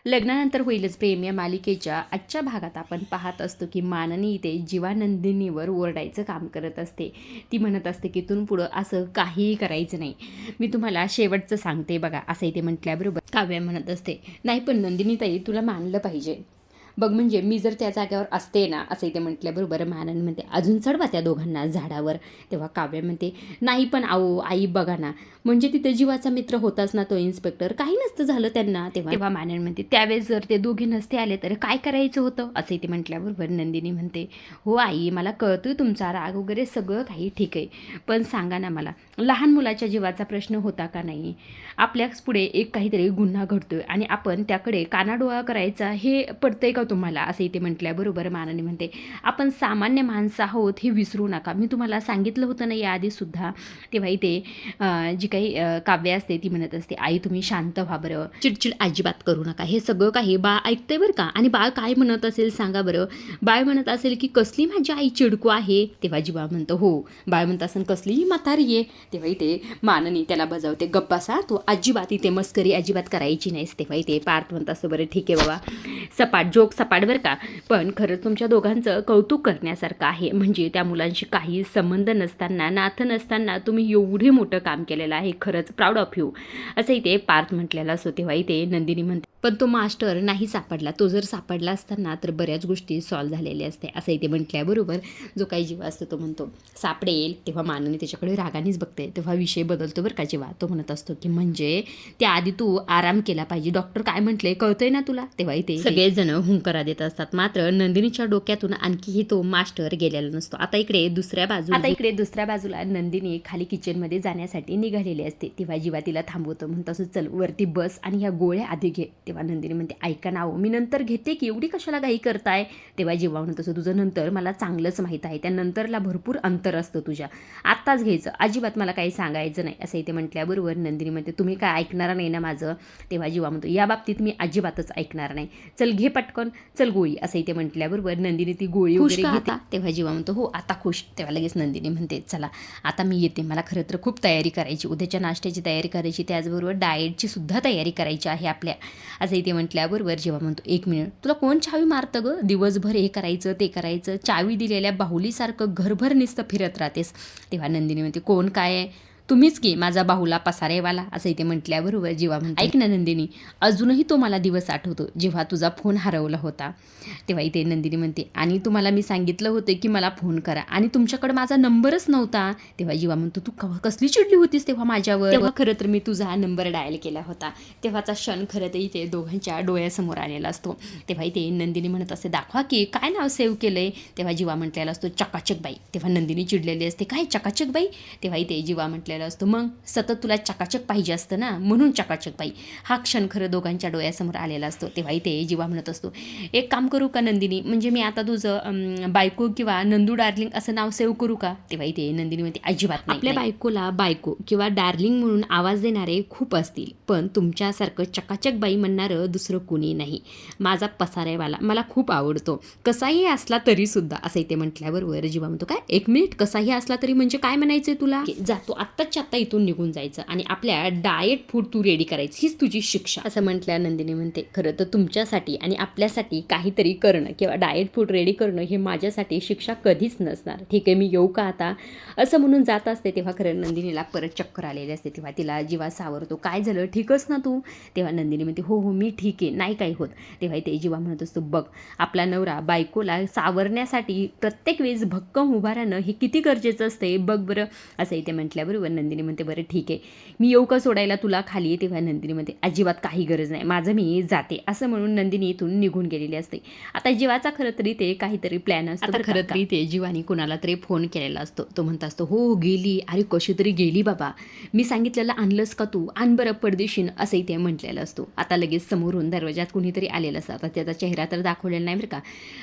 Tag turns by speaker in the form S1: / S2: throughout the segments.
S1: लग्नानंतर होईलच प्रेम या मालिकेच्या आजच्या भागात आपण पाहत असतो की माननी इथे जीवानंदिनीवर ओरडायचं काम करत असते. ती म्हणत असते की इथून पुढं असं काहीही करायचं नाही, मी तुम्हाला शेवटचं सांगते बघा, असं इथे म्हटल्याबरोबर काव्या म्हणत असते, नाही पण नंदिनी ताई तुला मानलं पाहिजे बघ, म्हणजे मी जर त्या जागेवर असते ना, असं इथे म्हटल्याबरोबर मानन म्हणते अजून चढवा त्या दोघांना झाडावर. तेव्हा काव्य म्हणते नाही पण आहो आई बघा ना, म्हणजे तिथे जीवाचा मित्र होताच ना तो इन्स्पेक्टर, काही नसतं झालं त्यांना. तेव्हा मानन म्हणते त्यावेळेस जर ते दोघे नसते आले तर काय करायचं होतं, असं इथे म्हटल्याबरोबर नंदिनी म्हणते हो आई मला कळतोय तुमचा राग वगैरे सगळं काही ठीक आहे, पण सांगा ना मला लहान मुलाच्या जीवाचा प्रश्न होता का नाही? आपल्याच पुढे एक काहीतरी गुन्हा घडतोय आणि आपण त्याकडे कानाडोळा करायचा हे पडतंय का तुम्हाला, असं इथे म्हटल्याबरोबर माननी म्हणते आपण सामान्य माणसं आहोत हे विसरू नका, मी तुम्हाला सांगितलं होतं ना याआधीसुद्धा. तेव्हा इथे जी काही काव्य असते ती म्हणत असते आई तुम्ही शांत व्हा बरं, चिडचिड अजिबात करू नका, हे सगळं काही बाळ ऐकतंय बरं का. आणि बाळ काय म्हणत असेल सांगा बरं, बाळ म्हणत असेल की कसली माझी आई चिडकू आहे, तेव्हा जीवा म्हणतो हो, बाळ म्हणत असेल कसली ही म्हातारी आहे. तेव्हा इथे माननी त्याला बजावते गप्प बसा, तू अजिबात इथे मस्करी अजिबात करायची नाहीस. तेव्हा इथे पार्थ म्हणत असतं बरं ठीक आहे बाबा, सपाट जोक सपाट बरं का, पण खरंच तुमच्या दोघांचं कौतुक करण्यासारखं आहे, म्हणजे त्या मुलांशी काही संबंध नसताना नातं नसताना तुम्ही एवढे मोठं काम केलेलं आहे, खरंच प्राऊड ऑफ यू, असं इथे पार्थ म्हटलेलं असतो. तेव्हा इथे नंदिनी म्हणते पण तो मास्टर नाही सापडला, तो जर सापडला असताना तर बऱ्याच गोष्टी सॉल्व्ह झालेल्या असते, असं इथे म्हटल्याबरोबर जो काही जीवा असतो तो म्हणतो सापडेल. तेव्हा माननी त्याच्याकडे रागानेच बघते. तेव्हा विषय बदलतो बरं का जीवा, तो म्हणत असतो की म्हणजे त्याआधी तू आराम केला पाहिजे, डॉक्टर काय म्हटले कळतंय ना तुला. तेव्हा इथे सगळेजण हुंकारा देत असतात, मात्र नंदिनीच्या डोक्यातून आणखीही तो मास्टर गेलेला नसतो. आता इकडे दुसऱ्या बाजूला नंदिनी खाली किचनमध्ये जाण्यासाठी निघालेली असते. तेव्हा जीवा तिला थांबवतो, म्हणत असं चल वरती बस आणि ह्या गोळ्या आधी घे. तेव्हा नंदिनी म्हणते ऐका ना हो, मी नंतर घेते की एवढी कशाला घाई करताय. तेव्हा जीवा म्हणत असं तुझं नंतर मला चांगलंच माहीत आहे, त्या नंतरला भरपूर अंतर असतं तुझ्या, आत्ताच घ्यायचं, अजिबात मला काही सांगायचं नाही, असं इथे म्हटल्याबरोबर नंदिनी म्हणते तुम्ही काय ऐकणार नाही ना माझं. तेव्हा जीवा म्हणतो या बाबतीत मी अजिबातच ऐकणार नाही, चल घे पटकन, चल गोळी, असं इथे म्हटल्याबरोबर नंदिनी ती गोळी वगैरे घेते. तेव्हा जीवा म्हणतो हो आता खुश. तेव्हा लगेच नंदिनी म्हणते चला आता मी येते, मला खरं तर खूप तयारी करायची, उद्याच्या नाश्त्याची तयारी करायची, त्याचबरोबर डाएटची सुद्धा तयारी करायची आहे आपल्या, असं इथे म्हटल्याबरोबर जीवा म्हणतो एक मिनिट, तुला कोण चावी मारतं ग, दिवसभर हे करायचं ते करायचं, चावी दिलेल्या बाहुलीसारखं घरभर नुसतं फिरत राहतेस. तेव्हा नंदिनी म्हणते कोण काय आहे, तुम्हीच की माझा बाहुला पसारेवाला, असं इथे म्हटल्याबरोबर जीवा म्हणते ऐक ना नंदिनी, अजूनही तो मला दिवस आठवतो जेव्हा तुझा फोन हरवला होता. तेव्हा इथे नंदिनी म्हणते आणि तुम्हाला मी सांगितलं होतं की मला फोन करा आणि तुमच्याकडे माझा नंबरच नव्हता. तेव्हा जीवा म्हणतो तू कसली चिडली होतीस तेव्हा माझ्यावर. तेव्हा खरं तर मी तुझा नंबर डायल केला होता, तेव्हाचा क्षण खरं तर इथे दोघांच्या डोळ्यासमोर आलेला असतो. तेव्हा इथे नंदिनी म्हणत असते दाखवा की काय नाव सेव्ह केलंय. तेव्हा जीवा म्हटलेला असतो चकाचक बाई. तेव्हा नंदिनी चिडलेली असते काय चकाचक बाई. तेव्हा इथे जीवा म्हटलेला असतो मग सतत तुला चकाचक पाहिजे असतं ना, म्हणून चकाचक बाई. हा क्षण खरं दोघांच्या डोळ्यासमोर आलेला असतो. तेव्हा इथे जीवा म्हणत असतो एक काम करू का नंदिनी, म्हणजे मी आता तुझं बायको किंवा नंदू डार्लिंग असं नाव सेव्ह करू का. तेव्हा इथे नंदिनी म्हणते अजिबात नाही, आपल्या बायकोला बायको किंवा डार्लिंग म्हणून आवाज देणारे खूप असतील, पण तुमच्यासारखं चकाचक बाई म्हणणारं दुसरं कुणी नाही, माझा पसारेवाला मला खूप आवडतो, कसाही असला तरी सुद्धा, असं इथे म्हटल्याबरोबर जीवा म्हणतो काय एक मिनिट, कसाही असला तरी म्हणजे काय म्हणायचंय तुला, जातो आत्ताच्या आत्ता इथून निघून जायचं आणि आपल्या डाएट फूड तू रेडी करायची, हीच तुझी शिक्षा, असं म्हटल्या नंदिनी म्हणते खरं तर तुमच्यासाठी आणि आपल्यासाठी काहीतरी करणं किंवा डाएट फूड रेडी करणं हे माझ्यासाठी शिक्षा कधीच नसणार, ठीक आहे मी येऊ का आता, असं म्हणून जात असते. तेव्हा खरं नंदिनीला परत चक्कर आलेली असते. तेव्हा तिला जीवा सावरतो काय झालं ठीकच ना तू. तेव्हा नंदिनी म्हणते हो हो मी ठीक आहे, नाही काही होत. तेव्हा ते जीवा म्हणत असतो बघ आपला नवरा बायकोला सावरण्यासाठी प्रत्येक वेळेस भक्कम उभा राहणं हे किती गरजेचं असते बघ बरं, असं इथे म्हटल्याबरोबर नंदिनी म्हणते बरं ठीक आहे मी येऊ का सोडायला तुला खाली. तेव्हा नंदिनी म्हणते अजिबात काही गरज नाही, माझं मी जाते, असं म्हणून नंदिनी इथून निघून गेलेली असते. आता जीवाचा खरं तरी ते काहीतरी प्लॅन असतो. आता खरं तरी ते जीवानी कोणाला तरी फोन केलेला असतो. तो म्हणत असतो हो गेली, अरे कशी तरी गेली बाबा, मी सांगितलेलं आणलंस का तू, आण बरं परदेशीन, असंही ते म्हटलेलं असतो. आता लगेच समोरून दरवाजात कुणीतरी आलेलं असतं. आता त्याचा चेहरा तर दाखवलेला नाही बरं का,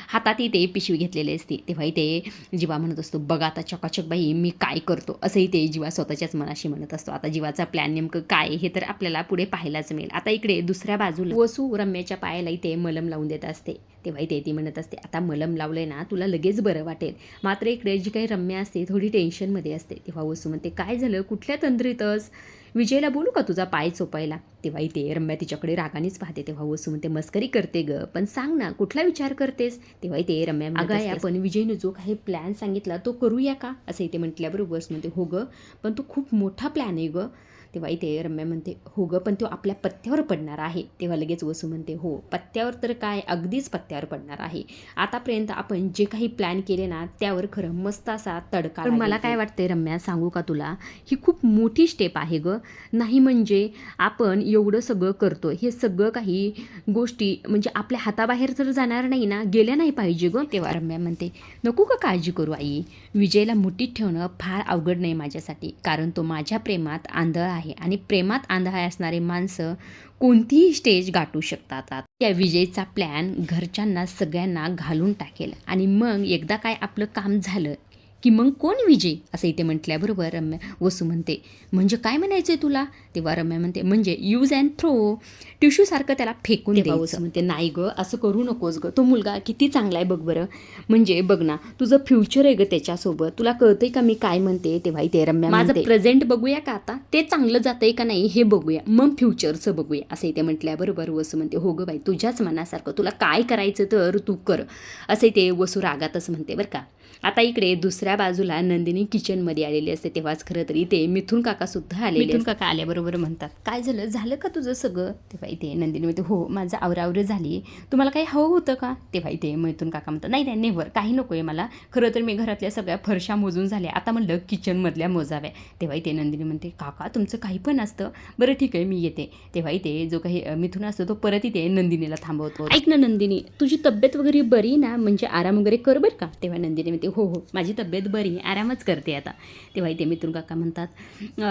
S1: हातात इथे पिशवी घेतलेली असते. तेव्हा इथे जीवा म्हणत असतो बघ आता चकाचक बाई मी काय करतो, असंही ते जीवा स्वतःच्याच मनाशी म्हणत असतो. आता जीवाचा प्लॅन नेमकं काय हे तर आपल्याला पुढे पाहायलाच मिळेल. आता इकडे दुसऱ्या बाजूला वसू रम्याच्या पायाला इथे मलम लावून देत असते. तेव्हा इथे ती म्हणत असते आता मलम लावलंय ना तुला लगेच बरं वाटेल. मात्र इकडे जी काही रम्या असते थोडी टेन्शनमध्ये असते. तेव्हा वसू म्हणते काय झालं कुठल्या तंद्रीतच, विजयला बोलू का तुझा पाय चोपायला? तेव्हा इथे रम्या तिच्याकडे रागानेच पाहते. तेव्हा वसू म्हणते मस्करी करते ग, पण सांग ना कुठला विचार करतेस? तेव्हा इथे रम्या म्हणत असते, आपण विजयने जो काही प्लॅन सांगितला तो करूया का? असं इथे म्हटल्याबरोबर वसू म्हणते हो ग, पण तो खूप मोठा प्लॅन आहे ग. तेव्हा इथे रम्या म्हणते हो ग, पण तो आपल्या पत्त्यावर पडणार आहे. तेव्हा लगेच वसू म्हणते हो, पत्त्यावर तर काय, अगदीच पत्त्यावर पडणार आहे. आतापर्यंत आपण जे काही प्लॅन केले ना त्यावर खरं मस्त असा तडका. पण मला काय वाटते रम्या, सांगू का तुला, ही खूप मोठी स्टेप आहे ग. नाही म्हणजे आपण एवढं सगळं करतो, हे सगळं काही गोष्टी म्हणजे आपल्या हाताबाहेर तर जाणार नाही ना, गेल्या नाही पाहिजे ग. तेव्हा रम्या म्हणते नको का काळजी करू आई, विजयला मुठीत ठेवणं फार अवघड नाही माझ्यासाठी, कारण तो माझ्या प्रेमात आंधळ आहे आणि प्रेमात आंधळ असणारे माणसं कोणतीही स्टेज गाठू शकतात. त्या विजयचा प्लॅन घरच्यांना सगळ्यांना घालून टाकेल आणि मग एकदा काय आपलं काम झालं की मग कोण विजय? असं इथे म्हटल्याबरोबर रम्या वसू म्हणते म्हणजे काय म्हणायचं आहे तुला? तेव्हा रम्या म्हणते म्हणजे यूज अँड थ्रो, टिश्यूसारखं त्याला फेकून द्यायचं. वसू म्हणते नाही ग, असं करू नकोस ग, तो मुलगा किती चांगला आहे बघ बरं, म्हणजे बघ ना तुझं फ्युचर आहे ग त्याच्यासोबत, तुला कळतंय का मी काय म्हणते? तेव्हा इथे रम्या माझं प्रेझेंट बघूया का आता, ते चांगलं जातंय का नाही हे बघूया, मग फ्युचरचं बघूया. असं इथे म्हटल्याबरोबर वसू म्हणते हो ग बाई, तुझ्याच मनासारखं, तुला काय करायचं तर तू कर. असं इथे वसू रागातच म्हणते बरं का. आता इकडे दुसऱ्या बाजूला नंदिनी किचनमध्ये आलेली असते. तेव्हाच खरं तर इथे मिथुन काका सुद्धा आलेले. मिथुन काका आल्याबरोबर म्हणतात काय झालं, झालं का तुझं सगळं? तेव्हा इथे नंदिनी म्हणते हो, माझं आवरावर झाली, तुम्हाला काही हवं होतं का? तेव्हा इथे मिथुन काका म्हणतात नाही नाही नेव्हर, काही नको आहे मला, खरं तर मी घरातल्या सगळ्या फरशा मोजून झाल्या, आता म्हणलं किचनमधल्या मोजाव्या. तेव्हा इथे नंदिनी म्हणते काका तुमचं काही पण असतं, बरं ठीक आहे मी येते. तेव्हा इथे जो काही मिथुन असतो तो परत इथे नंदिनीला थांबवतो. ऐक ना नंदिनी, तुझी तब्येत वगैरे बरी ना, म्हणजे आराम वगैरे कर बरं का? तेव्हा नंदिनी म्हणते हो हो, माझी तब्येत बरी, आरामच करते आता. तेव्हा इथे मिथुन काका म्हणतात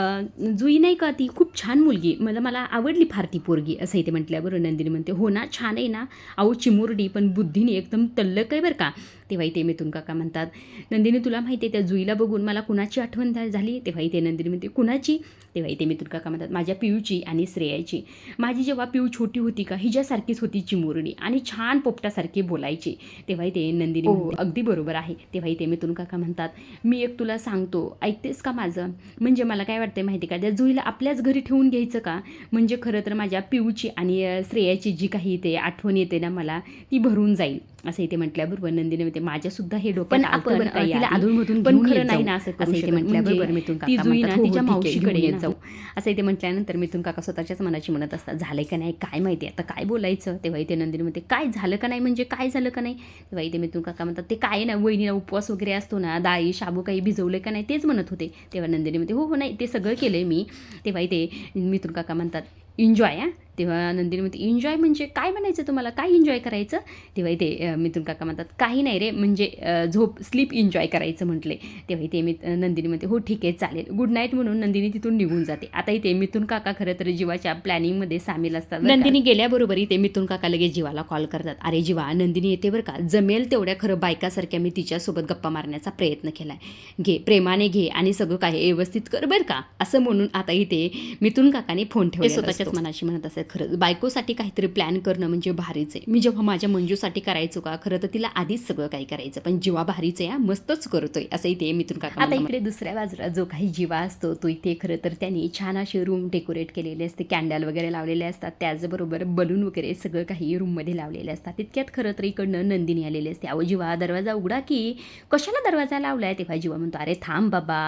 S1: जुई नाही का ती खूप छान मुलगी, मला आवडली फार ती पोरगी. असं इथे म्हटल्याबरोबर नंदिनी म्हणते हो ना, छान आहे ना, अहो चिमुरडी पण बुद्धीने एकदम तल्लक आहे बरं का. तेव्हा इथे मिथुन काका म्हणतात नंदिनी तुला माहिती आहे त्या जुईला बघून मला कुणाची आठवण झाली? तेव्हा इथे नंदिनी म्हणते कुणाची? तेव्हा इथे मिथुन काका म्हणतात माझ्या पिऊची आणि श्रेयाची. माझी जेव्हा पिऊ छोटी होती का हिच्यासारखीच होती चिमुरडी आणि छान पोपटासारखी बोलायची. तेव्हा इथे नंदिनी म्हणते अगदी बरोबर आहे. तेव्हा इथे मिथुन काका म्हणतात मी एक तुला सांगतो, ऐकतेस का माझं? म्हणजे मला काय वाटतंय माहिती का, त्या जुईला आपल्याच घरी ठेवून घ्यायचं का? म्हणजे खरं तर माझ्या पिऊची आणि श्रेयाची जी काही ते आठवण येते ना मला, ती भरून जाईल. असं इथे म्हटल्याबरोबर नंदिनी म्हणते माझ्यासुद्धा हे डोक्यात आपण तिला अधूनमधून पण खरं नाही ना असं इथे म्हटल्याबरोबर मिथुन काका ती जुई ना तिच्या मावशीकडे येत जाऊ. असं इथे म्हटल्यानंतर मिथुन काका स्वतःच्याच मनाची म्हणत असतात झालंय का नाही काय माहिती, आता काय बोलायचं? तेव्हा इथे नंदिनी म्हणते काय झालं का नाही, म्हणजे काय झालं का नाही? तेव्हा इथे मिथुन काका म्हणतात ते काय ना वहिनीला उपवास वगैरे असतो ना, डाळी शाबू काही भिजवले का नाही तेच म्हणत होते. तेव्हा नंदिनी म्हणते हो हो नाही ते सगळं केलंय मी. तेव्हा इथे मिथुन काका म्हणतात एन्जॉय. तेव्हा नंदिनी म्हणते एन्जॉय म्हणजे काय म्हणायचं तुम्हाला, काय एन्जॉय करायचं? तेव्हा इथे मिथुन काका म्हणतात काही नाही रे, म्हणजे झोप स्लीप एन्जॉय करायचं म्हटले. तेव्हा इथे नंदिनी म्हणते हो ठीक आहे चालेल, गुड नाईट म्हणून नंदिनी तिथून निघून जाते. आता इथे मिथुन काका खरं तर जीवाच्या प्लॅनिंगमध्ये सामील असतात. नंदिनी गेल्याबरोबर इथे मिथुन काका लगेच जीवाला कॉल करतात, अरे जीवा नंदिनी येते बरं का, जमेल तेवढ्या खरं बायकासारख्या मी तिच्यासोबत गप्पा मारण्याचा प्रयत्न केला आहे, घे प्रेमाने घे आणि सगळं काय व्यवस्थित कर बरं का. असं म्हणून आता इथे मिथुन काकाने फोन ठेवले. स्वतःच्याच मनाशी म्हणत असेल खरं बायकोसाठी काहीतरी प्लॅन करणं म्हणजे भारीच आहे. मी जेव्हा माझ्या मंजूसाठी करायचो का, खरं तर तिला आधीच सगळं काही करायचं, पण जीवा भारीच आहे मस्तच करतोय. असं इथे मिथुन काका. आता इकडे दुसऱ्या बाजूला जो काही जीवा असतो तो इथे खरं तर त्यांनी छान अशी रूम डेकोरेट केलेले असते, कॅन्डल वगैरे लावलेले असतात, त्याचबरोबर बलून वगैरे सगळं काही रूममध्ये लावलेले असतात. तितक्यात खरं तर इकडनं नंदिनी आलेली असते. अहो जीवा दरवाजा उघडा की, कशाला दरवाजा लावलाय? तेव्हा जीवा म्हणतो अरे थांब बाबा,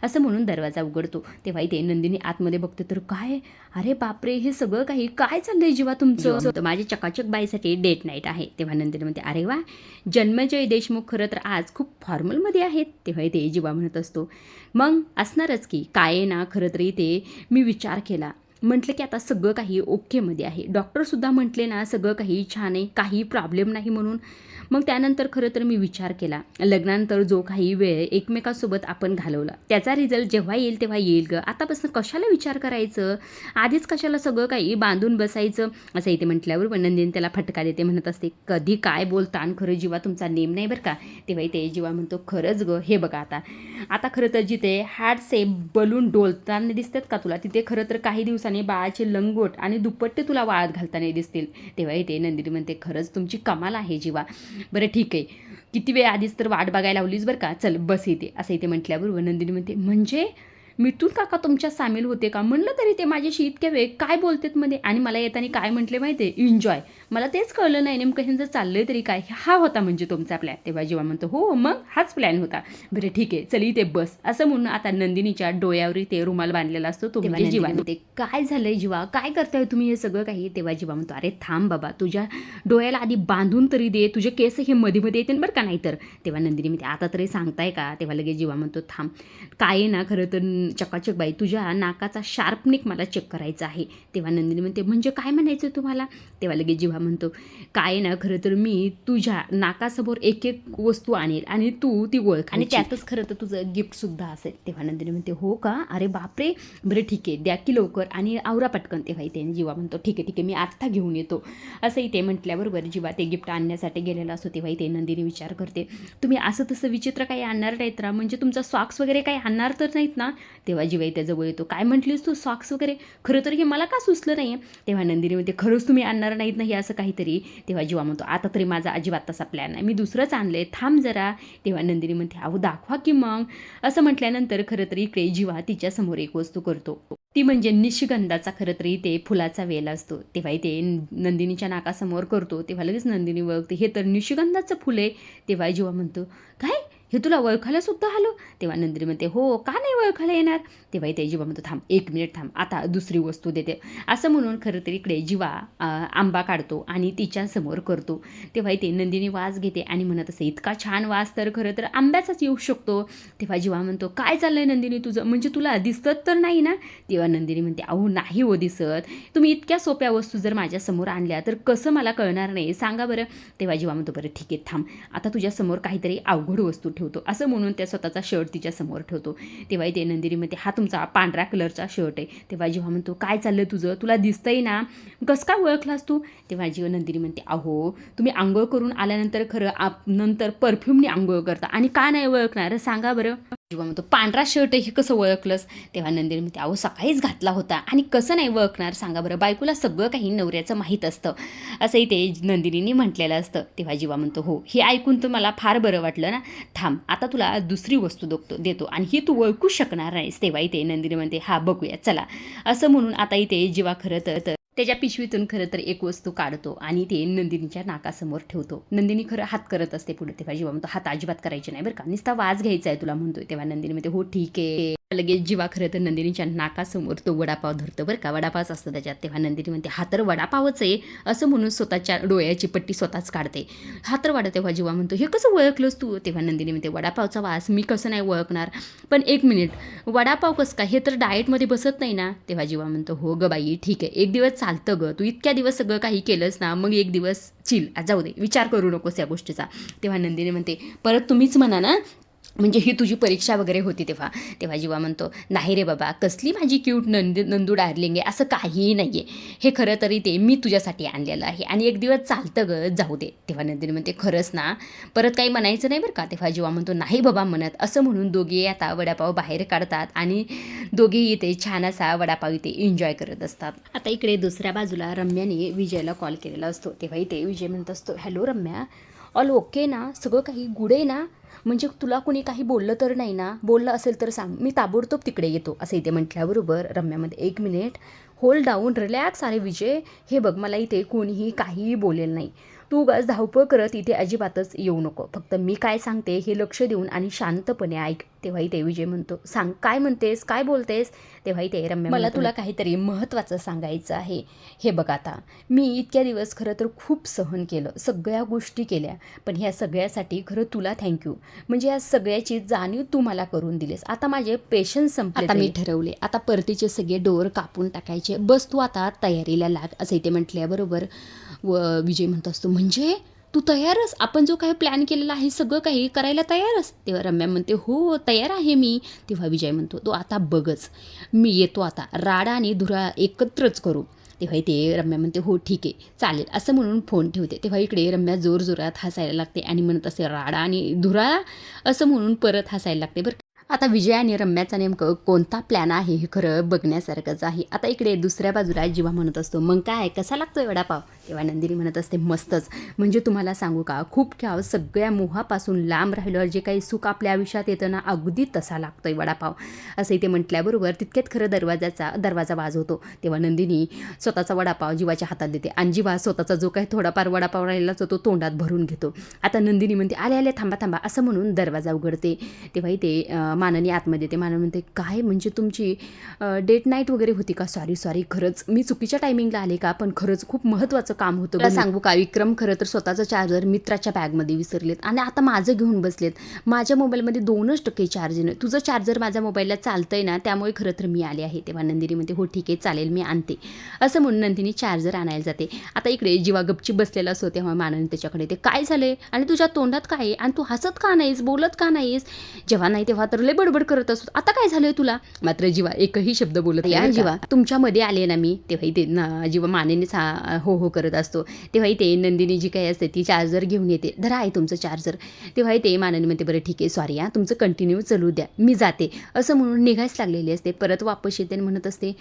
S1: असं म्हणून दरवाजा उघडतो. तेव्हा इथे नंदिनी आतमध्ये बघते तर काय, अरे बापरे हे सगळं काही काय चाललंय जीवा तुमचं? माझी चकाचक बाईसाठी डेट नाईट आहे. तेव्हा नंदिनी म्हणते अरे वा, जन्मजय देशमुख खरं तर आज खूप फॉर्मलमध्ये आहेत. तेव्हा इथे जीवा म्हणत असतो मग असणारच की, काय आहे ना खरं तर इथे मी विचार केला, म्हटलं की आता सगळं काही ओकेमध्ये आहे, डॉक्टरसुद्धा म्हटले ना सगळं काही छान आहे, काही प्रॉब्लेम नाही म्हणून. मग त्यानंतर खरं तर मी विचार केला, लग्नानंतर जो काही वेळ एकमेकांसोबत आपण घालवला त्याचा रिझल्ट जेव्हा येईल तेव्हा येईल ग, आतापासून कशाला विचार करायचं, आधीच कशाला सगळं काही बांधून बसायचं? असं इथे म्हटल्यावर नंदिनी त्याला फटका देते, म्हणत असते कधी काय बोलता आणि खरं जीवा तुमचा नेम नाही बरं का. तेव्हा इथे जीवा म्हणतो खरंच ग, हे बघा आता खरं तर जिथे हार्टचे बलून डोलताना दिसतात का तुला, तिथे खरं तर काही दिवसांनी बाळाचे लंगोट आणि दुपट्टे तुला वाळत घालताना दिसतील. तेव्हा इथे नंदिनी म्हणते खरंच तुमची कमाल आहे जीवा, बरं ठीक आहे, किती वेळ आधीच तर वाट बघायला लावलीच बरं का, चल बस इथे. असं इथे म्हटल्याबरोबर नंदिनी म्हणते म्हणजे मिथून काका तुमच्यात सामील होते का? म्हणलं तरी ते माझ्याशी इतक्या वेळ काय बोलतात मध्ये, आणि मला येताना काय म्हटले माहिती आहे, एन्जॉय. मला तेच कळलं नाही नेमकं ह्यांचं चाललंय तरी काय. हा होता म्हणजे तुमचा प्लॅन. तेव्हा जीवा म्हणतो हो मग हाच प्लॅन होता. बरं ठीक आहे चल इथे बस, असं म्हणून आता नंदिनीच्या डोळ्यावरी ते रुमाल बांधलेला असतो तो. म्हणजे जीवा म्हणते काय झालंय जीवा, काय करताय तुम्ही हे सगळं काही? तेव्हा जीवा म्हणतो अरे थांब बाबा, तुझ्या डोळ्याला आधी बांधून तरी दे, तुझे केस हे मध्ये मध्ये येतील बरं का, नाही तर. तेव्हा नंदिनी म्हणते आता तरी सांगताय का? तेव्हा लगेच जीवा म्हणतो थांब, काय आहे ना खरं तर चकाचक बाई, तुझ्या नाकाचा शार्पनिक मला चेक करायचा आहे. तेव्हा नंदिनी म्हणते म्हणजे काय म्हणायचं तुम्हाला? तेव्हा लगेच जीवा म्हणतो काय आहे ना खरं तर मी तुझ्या नाकासमोर एक एक वस्तू आणेल आणि तू ती ओळख, आणि त्यातच खरं तर तुझं गिफ्टसुद्धा असेल. तेव्हा नंदिनी म्हणते हो का, अरे बापरे, बरं ठीक आहे द्या की लवकर आणि आवरा पटकन. तेव्हा इथे जीवा म्हणतो ठीक आहे मी आत्ता घेऊन येतो. असं इथे म्हटल्याबरोबर जीवा ते गिफ्ट आणण्यासाठी गेलेला असतो. तेव्हा इथे नंदिनी विचार करते तुम्ही असं तसं विचित्र काही आणणार नाहीत ना, म्हणजे तुमचा सॉक्स वगैरे काही आणणार तर नाहीत ना? तेव्हा जीवा इथे जवळ येतो. काय म्हटलीस तू, सॉक्स वगैरे? खरं तर हे मला का सुचलं नाही आहे? तेव्हा नंदिनी म्हणते खरंच तुम्ही आणणार नाहीत ना हे असं काहीतरी? तेव्हा जीवा म्हणतो आता तरी माझा अजिबात तसा प्लॅन आहे, मी दुसरंच आणलंय, थांब जरा. तेव्हा नंदिनी म्हणते अहो दाखवा की मग. असं म्हटल्यानंतर खरं तर इकडे जीवा तिच्यासमोर एक वस्तू करतो, ती म्हणजे निशिगंधाचा खरं तरी ते फुलाचा वेल असतो. तेव्हा इथे नंदिनीच्या नाकासमोर करतो. तेव्हा लगेच नंदिनी ओळखते हे तर निशिगंधाचं फुल आहे. तेव्हा जीवा म्हणतो काय हे तुला ओळखायला सुद्धा आलं? तेव्हा नंदिनी म्हणते हो का नाही ओळखायला येणार? तेव्हा इथे जीवा म्हणतो थांब एक मिनिट थांब, आता दुसरी वस्तू देते. असं म्हणून खरं तर इकडे जीवा आंबा काढतो आणि तिच्यासमोर करतो. तेव्हा इथे नंदिनी वास घेते आणि म्हणत असे इतका छान वास तर खरं तर आंब्याचाच येऊ शकतो. तेव्हा जीवा म्हणतो काय चाललंय नंदिनी तुझं, म्हणजे तुला दिसत तर नाही ना? तेव्हा नंदिनी म्हणते अहो नाही हो दिसत, तुम्ही इतक्या सोप्या वस्तू जर माझ्यासमोर आणल्या तर कसं मला कळणार नाही सांगा बरं. तेव्हा जीवा म्हणतो बरं ठीक आहे थांब, आता तुझ्यासमोर काहीतरी अवघड वस्तू ठेवतो. असं म्हणून त्या स्वतःचा शर्ट तिच्यासमोर ठेवतो. तेव्हा इथे नंदिनी म्हणते हा तुमचा पांढऱ्या कलरचा शर्ट आहे. तेव्हा जीवा म्हणतो काय चाललं तुझं, तुला दिसतंय ना, कसं काय ओळखलास तू? तेव्हा जीवा नंदिनी म्हणते अहो तुम्ही आंघोळ करून आल्यानंतर खरं नंतर परफ्यूमने आंघोळ करता आणि का नाही ओळखणार सांगा बरं. जीवा म्हणतो पांढरा शर्ट हे कसं ओळखलंस? तेव्हा नंदिनी म्हणते अहो सकाळीच घातला होता आणि कसं नाही ओळखणार सांगा बरं, बायकोला सगळं काही नवऱ्याचं माहीत असतं असंही ते नंदिनीने म्हटलेलं असतं. तेव्हा जीवा म्हणतो हो हे ऐकून तर मला फार बरं वाटलं ना, थांब आता तुला दुसरी वस्तू देतो आणि ही तू ओळखू शकणार नाहीस. तेव्हा इथे नंदिनी म्हणते हा बघूया चला. असं म्हणून आता इथे जीवा खरं तर त्याच्या पिशवीतून खरं तर एक वस्तू काढतो आणि ते नंदिनीच्या नाकासमोर ठेवतो. नंदिनी खरं हात करत असते पुढे. तेव्हा जीवा म्हणतो हात अजिबात करायचे नाही बरं का, नुसता वास घ्यायचा आहे तुला म्हणतोय. तेव्हा नंदिनी म्हणते हो ठीक आहे. लगेच जीवा खरं तर नंदिनीच्या नाकासमोर तो वडापाव धरतो बरं का, वडापावच असतो त्याच्यात. तेव्हा नंदिनी म्हणते हा तर वडापावच आहे, असं म्हणून स्वतःच्या डोळ्याची पट्टी स्वतःच काढते. हा तर वडा. तेव्हा जीवा म्हणतो हे कसं ओळखलंस तू? तेव्हा नंदिनी म्हणते वडापावचा वास मी कसं नाही ओळखणार, पण एक मिनिट वडापाव कसं काय, हे तर डाएटमध्ये बसत नाही ना? तेव्हा जीवा म्हणतो हो ग बाई ठीक आहे, एक दिवस चालतं ग, तू इतक्या दिवस सगळं काही केलंस ना, मग एक दिवस चिल जाऊ दे, विचार करू नकोस या गोष्टीचा. तेव्हा नंदिनी म्हणते परत तुम्हीच म्हणा ना, म्हणजे ही तुझी परीक्षा वगैरे होती तेव्हा. तेव्हा जीवा म्हणतो नाही रे बाबा, कसली माझी क्यूट नंदू डार्लिंग आहे, असं काहीही नाही आहे, हे खरं तरी ते मी तुझ्यासाठी आणलेलं आहे आणि एक दिवस चालतं ग, जाऊ दे. तेव्हा नंदिनी म्हणते खरंच ना, परत काही म्हणायचं नाही बरं का? तेव्हा जीवा म्हणतो नाही बाबा म्हणत. असं म्हणून दोघे आता वडापाव बाहेर काढतात आणि दोघेही इथे छान असा वडापाव इथे एन्जॉय करत असतात. आता इकडे दुसऱ्या बाजूला रम्याने विजयला कॉल केलेला असतो. तेव्हा इथे विजय म्हणत असतो हॅलो रम्या, ऑल ओके ना, सगळं काही गुड आहे ना, म्हणजे तुला कोणी काही बोललं तर नाही ना, बोललं असेल तर सांग, मी ताबडतोब तिकडे येतो. असं इथे म्हटल्याबरोबर रम्यामध्ये एक मिनिट होल्ड डाऊन, रिलॅक्स. अरे विजय हे बघ मला इथे कोणीही काहीही बोलेल नाही, तू उगाच धावपळ करत इथे अजिबातच येऊ नको, फक्त मी काय सांगते हे लक्ष देऊन आणि शांतपणे ऐक. तेव्हा इथे विजय म्हणतो सांग काय म्हणतेस, काय बोलतेस? तेव्हा इथे रम्या मला तुला काहीतरी महत्त्वाचं सांगायचं आहे. हे बघ आता मी इतक्या दिवस खरं तर खूप सहन केलं, सगळ्या गोष्टी केल्या, पण ह्या सगळ्यासाठी खरं तुला थँक्यू. म्हणजे या सगळ्याची जाणीव तू मला करून दिलीस. आता माझे पेशन्स संपले, आता मी ठरवले आता परतीचे सगळे डोर कापून टाकायचे, बस तू आता तयारीला लाग. असं इथे म्हटल्याबरोबर विजय म्हणत असतो म्हणजे तू तयारच, आपण जो काही प्लॅन केलेला आहे सगळं काही करायला तयारच? तेव्हा रम्या म्हणते हो तयार आहे मी. तेव्हा विजय म्हणतो तो आता बघच, मी येतो आता, राडा आणि धुरा एकत्रच करू. तेव्हा इथे रम्या म्हणते हो ठीक आहे चालेल, असं म्हणून फोन ठेवते. तेव्हा इकडे रम्या जोरजोरात हसायला लागते आणि म्हणत असे राडा आणि धुरा, असं म्हणून परत हसायला लागते बरं. आता विजय आणि रम्याचा नेमकं कोणता प्लॅन आहे हे खरं बघण्यासारखंच आहे. आता इकडे दुसऱ्या बाजूला जीवा म्हणत असतो, मग काय कसा लागतोय वडापाव? तेव्हा नंदिनी म्हणत असते, मस्तच. म्हणजे तुम्हाला सांगू का, खूप काळ सगळ्या मोहापासून लांब राहिल्यावर जे काही सुख आपल्या आयुष्यात येतं ना, अगदी तसा लागतोय वडापाव. असं इथे म्हटल्याबरोबर तितक्यात खरं दरवाजा वाजवतो. तेव्हा नंदिनी स्वतःचा वडापाव जीवाच्या हातात देते आणि जीवा स्वतःचा जो काही थोडाफार वडापाव राहिलाच तो तोंडात भरून घेतो. आता नंदिनी म्हणते, आले आले, थांबा थांबा, असं म्हणून दरवाजा उघडते. तेव्हा इथे माननी आतमध्ये येते. माननी म्हणते, काय म्हणजे तुमची डेट नाईट वगैरे होती का? सॉरी खरंच मी चुकीच्या टायमिंगला आले का? पण खरंच खूप महत्त्वाचं काम होतं. मला सांगू का, विक्रम खरं तर स्वतःचं चार्जर मित्राच्या बॅगमध्ये विसरलेत आणि आता माझं घेऊन बसलेत. माझ्या मोबाईलमध्ये 2% चार्ज नाही. तुझं चार्जर माझ्या मोबाईलला चालतंय ना, त्यामुळे खरं तर मी आले आहे. तेव्हा नंदिनी म्हणते, हो ठीक आहे चालेल, मी आणते. असं म्हणून नंदिनी चार्जर आणायला जाते. आता इकडे जीवा गपची बसलेला असतो. तेव्हा माननी त्याच्याकडे ते, काय झालंय आणि तुझ्या तोंडात काय आहे आणि तू हसत का नाहीस, बोलत का नाहीस? जेव्हा नाही तेव्हा तर लय बडबड करत असतो. आता काय झालंय तुला? मात्र जीवा एकही शब्द बोलत नाही. या जीवा, तुमच्यामध्ये आले ना मी. तेव्हा इथे जीवा मानेनेच हो हो करत असतो. तेव्हा इथे नंदिनी जी काही असते ती चार्जर घेऊन येते. धरा आहे तुमचं चार्जर. तेव्हा इथे माननी म्हणते, बरं ठीक आहे सॉरी तुमचं कंटिन्यू चालू द्या, मी जाते. असं म्हणून निघायच लागलेली असते. परत वापस येते आणि म्हणत असते,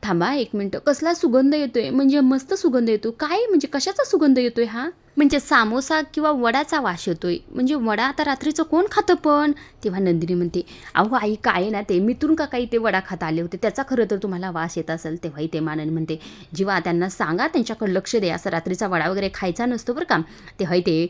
S1: थांबा एक मिनटं, कसला सुगंध येतोय? म्हणजे मस्त सुगंध येतो. काय म्हणजे कशाचा सुगंध येतोय हा? म्हणजे सामोसा किंवा वडाचा वास येतोय. म्हणजे वडा आता रात्रीचं कोण खातं पण? तेव्हा नंदिनी म्हणते, अहो आई काय ना ते मिथून काका इथे वडा खाता आले होते, त्याचा खरं तर तुम्हाला वास येत असेल. तेव्हा इथे माननी म्हणते, जीवा त्यांना सांगा त्यांच्याकडे लक्ष दे, असं रात्रीचा वडा वगैरे खायचा नसतो बरं का. तेव्हा इथे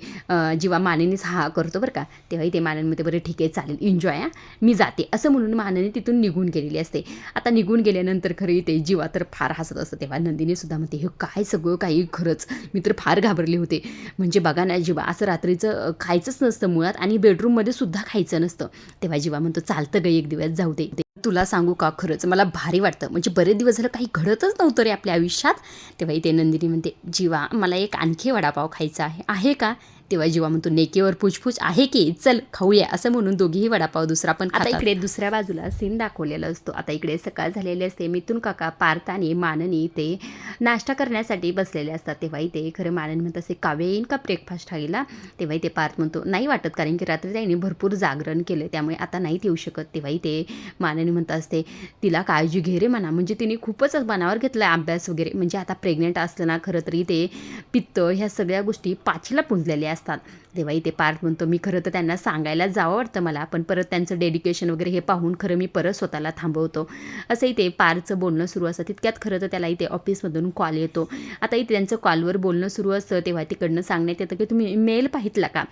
S1: जीवा मानेनीच हा करतो बरं का. तेव्हा इथे माननी म्हणते, बरं ठीक आहे चालेल, एन्जॉय मी जाते. असं म्हणून माननी तिथून निघून गेलेली असते. आता निघून गेल्यानंतर खरं इथे जीवा तर फार हसत असतं. तेव्हा नंदिनी सुद्धा म्हणते, हे काय सगळं काही, खरंच मी तर फार घाबरले होते. म्हणजे बघा ना जीवा, असं रात्रीचं खायचंच नसतं मुळात आणि बेडरूममध्ये सुद्धा खायचं नसतं. तेव्हा जीवा म्हणतो, चालतं ग एक दिवस जाऊ दे. तुला सांगू का, खरंच मला भारी वाटतं. म्हणजे बरेच दिवस झालं काही घडतच नव्हतं रे आपल्या आयुष्यात. तेव्हा इथे नंदिनी म्हणते, जीवा मला एक आणखी वडापाव खायचा आहे का? तेव्हा जीवा म्हणतो, नेकेवर पूछपूछ आहे की, चल खाऊया. असं म्हणून दोघीही वडापाव दुसरा पण खातात. आता इकडे दुसऱ्या बाजूला सीन दाखवलेला असतो. आता इकडे सकाळ झालेली असते. मिथून काका, पार्थ आणि माननी ते नाश्ता करण्यासाठी बसलेले असतात. तेव्हा इथे खरं माननी म्हणत असते, काव्य येईन का ब्रेकफास्ट खायला? तेव्हा इथे पार्थ म्हणतो, नाही वाटत, कारण की रात्री त्यांनी भरपूर जागरण केलं त्यामुळे आता नाहीत येऊ शकत. तेव्हा इथे माननी म्हणत असते, तिला काळजी घे रे म्हणा, म्हणजे तिने खूपच मनावर घेतला अभ्यास वगैरे. म्हणजे आता प्रेग्नेंट असलं ना, खरं तरी ते पित्त ह्या सगळ्या गोष्टी पाचीला पुंजलेल्या असतात. तेव्हा इथे पार्थ म्हणतो, मी खरं तर त्यांना सांगायला जावं वाटतं मला, पण परत त्यांचं डेडिकेशन वगैरे हे पाहून खरं मी परत स्वतःला थांबवतो. असं इथे पार्थचं बोलणं सुरू असतं. तितक्यात खरं तर त्याला इथे ऑफिसमधून कॉल येतो. आता इथे त्यांचं कॉलवर बोलणं सुरू असतं. तेव्हा तिकडनं सांगण्यात येतं की तुम्ही मेल पाहितला का?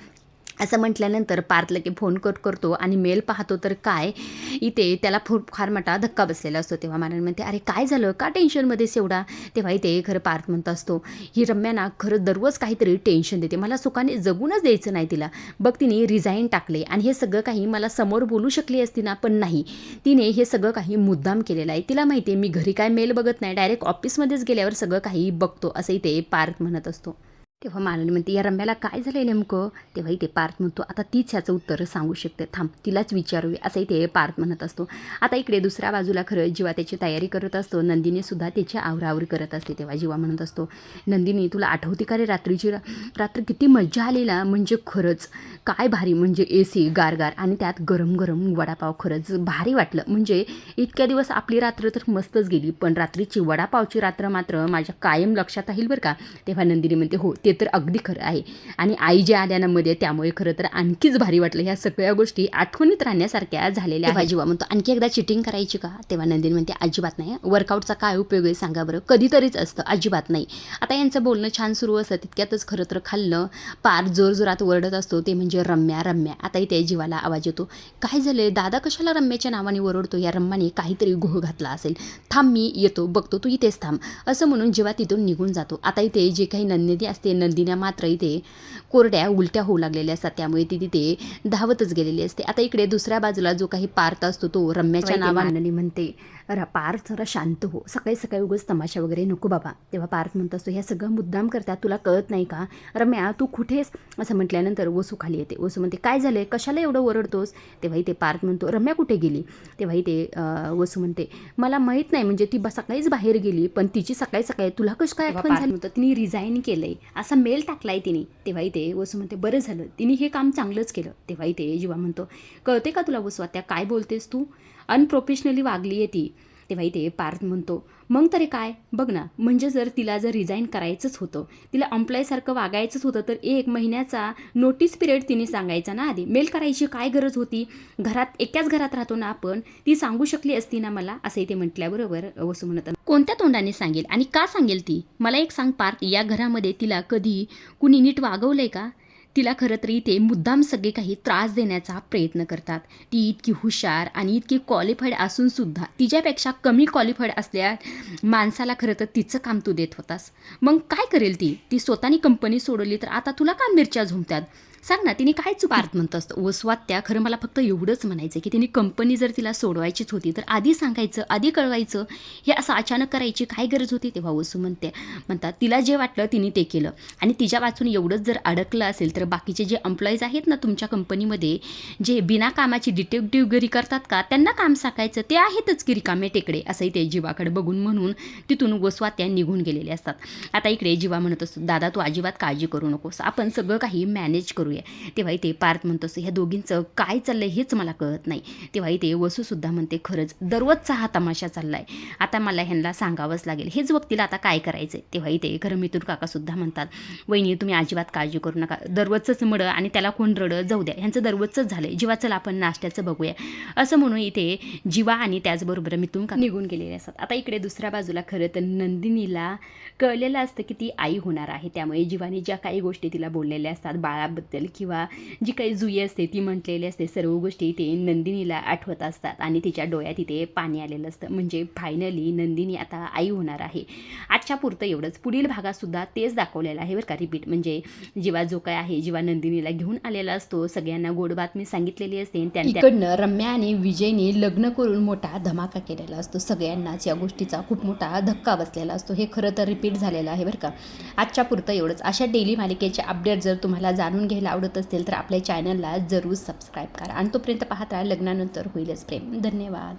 S1: असं म्हटल्यानंतर पार्थ लगे फोन कट करतो आणि मेल पाहतो तर काय, इथे त्याला फार मोठा धक्का बसलेला असतो. तेव्हा माननी म्हणते, अरे काय झालं, का टेन्शनमध्येच एवढा? तेव्हा इथे खरं पार्थ म्हणत असतो, ही रम्या ना खरं दररोज काहीतरी टेन्शन देते, मला सुखाने जगूनच द्यायचं नाही तिला. बघ तिने रिझाईन टाकले आणि हे सगळं काही मला समोर बोलू शकली असती ना, पण नाही, तिने हे सगळं काही मुद्दाम केलेलं आहे. तिला माहिती आहे मी घरी काय मेल बघत नाही, डायरेक्ट ऑफिसमध्येच गेल्यावर सगळं काही बघतो. असं इथे पार्थ म्हणत असतो. तेव्हा माननी म्हणते, या रम्याला काय झालं नेमकं? तेव्हा इथे पार्थ म्हणतो, आता तीच ह्याचं उत्तर सांगू शकते, थांब तिलाच विचारूया. असं इथे पार्थ म्हणत असतो. आता इकडे दुसऱ्या बाजूला खरं जीवा त्याची तयारी करत असतो. नंदिनीसुद्धा त्याची आवरावर करत असते. तेव्हा जीवा म्हणत असतो, नंदिनी तुला आठवते का रे रात्र किती मज्जा आली ना, म्हणजे खरंच काय भारी, म्हणजे AC गारगार आणि त्यात गरम गरम वडापाव, खरंच भारी वाटलं. म्हणजे इतक्या दिवस आपली रात्र तर मस्तच गेली, पण रात्रीची वडापावची रात्र मात्र माझ्या कायम लक्षात राहील बरं का. तेव्हा नंदिनी म्हणते, हो ते तर अगदी खरं आहे आणि आई जे आल्या ना मध्ये, त्यामुळे खरं तर आणखीच भारी वाटलं. ह्या सगळ्या गोष्टी आठवणीत राहण्यासारख्या झालेल्या आहेत. जीवा म्हणतो, आणखी एकदा चिटिंग करायची का? तेव्हा नंदिनी म्हणते, अजिबात नाही, वर्कआउटचा काय उपयोग आहे सांगा बरं, कधीतरीच असतं, अजिबात नाही. आता यांचं बोलणं छान सुरू असतं. तितक्यातच खरं तर खाल्लं पार जोरजोरात ओरडत असतो, ते म्हणजे रम्या. आता इथे जीवाला आवाज येतो, काय झालंय दादा, कशाला रम्याच्या नावाने ओरडतो? या रम्याने काहीतरी घोळ घातला असेल, थांब मी येतो बघतो, तू इथेच थांब. असं म्हणून जीवा तिथून निघून जातो. आता इथे जे काही नंदिनी असते, नंदिन्या मात्र इथे कोरड्या उलट्या होऊ लागलेल्या असतात, त्यामुळे ती तिथे धावतच गेलेली असते. आता इकडे दुसऱ्या बाजूला जो काही पार्थ असतो तो रम्याच्या नावाने म्हणते, पार्थ जरा शांत हो, सकाळी सकाळी उगाच तमाशा वगैरे नको बाबा. तेव्हा पार्थ म्हणत असतो, ह्या सगळं मुद्दाम करतात, तुला कळत नाही का? रम्या तू कुठेस असं म्हटल्यानंतर वसू खाली येते. वसू म्हणते काय झालं, कशाला एवढं ओरडतोस? तेव्हा इथे पार्थ म्हणतो रम्या कुठे गेली? तेव्हा इथे वसू म्हणते मला माहीत नाही, म्हणजे ती सकाळीच बाहेर गेली, पण तिची सकाळी सकाळी तुला कसं काय आठवण झाली? होतं तिने रिझाईन केलंय, असा मेल टाकलाय तिने. तेव्हा इथे वसू म्हणते बरं झालं, तिने हे काम चांगलंच केलं. तेव्हा इथे जीवा म्हणतो कळते का तुला वसू, त्या काय बोलतेस तू? अनप्रोफेशनली वागली आहे ती. तेव्हा इथे पार्थ म्हणतो मग तरी काय, बघ ना, म्हणजे तिला जर रिझाईन करायचंच होतं, तिला एम्प्लॉयसारखं वागायचंच होतं, तर 1 महिन्याचा नोटीस पिरियड तिने सांगायचा ना आधी. मेल करायची काय गरज होती? एकाच घरात राहतो ना आपण, ती सांगू शकली असती ना मला, असं इथे म्हटल्याबरोबर वसू म्हणत कोणत्या तोंडाने सांगेल आणि का सांगेल ती? मला एक सांग पार्थ, या घरामध्ये तिला कधी कुणी नीट वागवलंय का? तिला खरं तर इथे मुद्दाम सगळे काही त्रास देण्याचा प्रयत्न करतात. ती इतकी हुशार आणि इतकी क्वालिफाईड असूनसुद्धा तिच्यापेक्षा कमी क्वालिफाईड असल्या माणसाला खरं तर तिचं काम तू देत होतास. मग काय करेल ती स्वतःनी कंपनी सोडली, तर आता तुला का मिरच्या झुमतात? सांग ना, तिने काय चूक? पार्थ म्हणत असतं वसवात त्या खरं मला फक्त एवढंच म्हणायचं की तिने कंपनी जर तिला सोडवायचीच होती तर आधी सांगायचं, आधी कळवायचं. हे असं अचानक करायची काय गरज होती? तेव्हा वसू म्हणतात तिला जे वाटलं तिने ते केलं, आणि तिच्या वाचून एवढंच जर अडकलं असेल तर बाकीचे जे एम्प्लॉईज आहेत ना तुमच्या कंपनीमध्ये, जे बिना कामाची डिटेक्टिव्हगिरी करतात का, त्यांना काम सांगायचं, ते आहेतच की रिकामे टेकडे, असंही ते जीवाकडे बघून म्हणून तिथून वसवात्या निघून गेलेले असतात. आता इकडे जीवा म्हणत असतो दादा तू अजिबात काळजी करू नकोस, आपण सगळं काही मॅनेज करूया. तेव्हा इथे पार्थ म्हणत असतो ह्या दोघींचं काय चाललंय हेच मला कळत नाही. तेव्हा इथे वसूसुद्धा म्हणते खरंच दररोजचा हा तमाशा चाललाय, आता मला ह्यांना सांगावंच लागेल, हेच बघतील आता काय करायचं. तेव्हा इथे खरं मिथून काकासुद्धा म्हणतात वहिनी तुम्ही अजिबात काळजी करू नका, दररोजचंच मडं आणि त्याला कोण रडं जाऊ द्या, ह्यांचं दररोजचंच झालंय, जीवा चला आपण नाश्त्याचं बघूया, असं म्हणून इथे जीवा आणि त्याचबरोबर मिथून काका निघून गेलेले असतात. आता इकडे दुसऱ्या बाजूला खरं तर नंदिनीला कळलेलं असतं की ती आई होणार आहे, त्यामुळे जीवाने ज्या काही गोष्टी तिला बोललेल्या असतात बाळाबद्दल किंवा जी काही जुई असते ती म्हटलेली असते, सर्व गोष्टी इथे नंदिनीला आठवत असतात आणि तिच्या डोळ्यात इथे पाणी आलेलं असतं. म्हणजे फायनली नंदिनी आता आई होणार आहे. आजच्या पुरतं एवढंच, पुढील भागातसुद्धा तेच दाखवलेलं आहे बरं का, रिपीट. म्हणजे जीवा जो काय आहे, जीवा नंदिनीला घेऊन आलेला असतो, सगळ्यांना गोड बातमी सांगितलेली असते, इकडनं रम्या आणि विजयने लग्न करून मोठा धमाका केलेला असतो, सगळ्यांनाच या गोष्टीचा खूप मोठा धक्का बसलेला असतो. हे खरं तर रिपीट झालेलं आहे बरं का. आजच्या पुरतं एवढंच. अशा डेली मालिकेचे अपडेट जर तुम्हाला जाणून घ्यायला आवडत असतील तर आपल्या चॅनलला जरूर सबस्क्राईब करा आणि तोपर्यंत पाहत राहा, लग्नानंतर होईलच प्रेम. धन्यवाद.